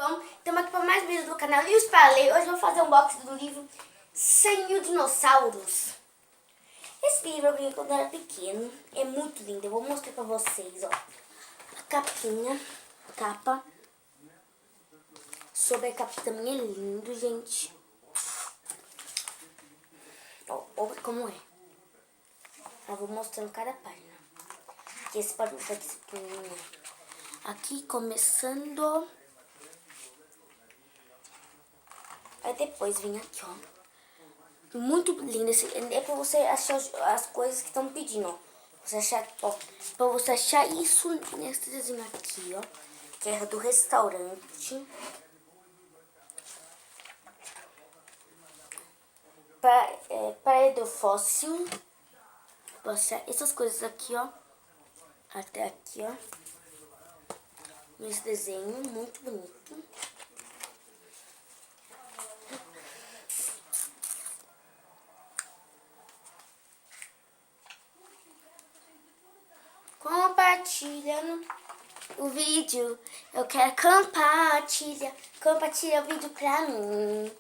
Bom, estamos aqui para mais vídeos do canal e os para ler. Hoje eu vou fazer um unboxing do livro 100 mil dinossauros. Esse livro eu li quando era pequeno, é muito lindo, eu vou mostrar para vocês, ó. A capinha, a capa. Sobre a capa também é lindo, gente. Ó, olha como é. Eu vou mostrando cada página. Aqui esse barulho daqui pequenininho. Aqui começando. Aí depois vem aqui, ó. Muito lindo. É pra você achar as coisas que estão pedindo, ó. Você achar, ó. Pra você achar isso nesse desenho aqui, ó. Que é do restaurante. Para fóssil. Essas coisas aqui, ó. Até aqui, ó. Nesse desenho, muito bonito. Compartilhando o vídeo. Eu quero compartilha. Compartilha o vídeo pra mim.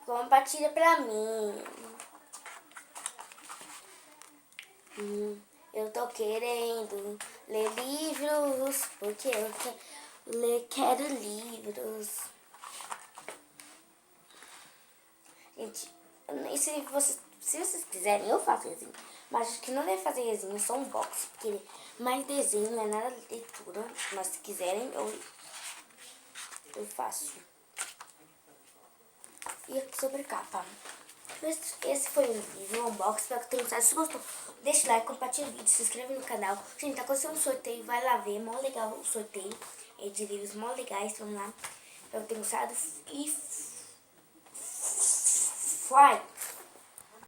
Compartilha pra mim. Eu tô querendo ler livros. Porque eu quero livros. Gente, se vocês quiserem, eu faço resenha. Mas acho que não deve fazer resenha, só um box. Porque mais desenho não é nada de leitura. Mas se quiserem, eu faço. E aqui sobre capa. Esse foi o vídeo, um unboxing. Espero que tenham gostado. Se gostou, deixa o like, compartilha o vídeo, se inscreve no canal. Gente, tá acontecendo um sorteio, vai lá ver. Mó legal o sorteio. É de livros mó legais, vamos lá. Espero que tenham gostado. E... Fly!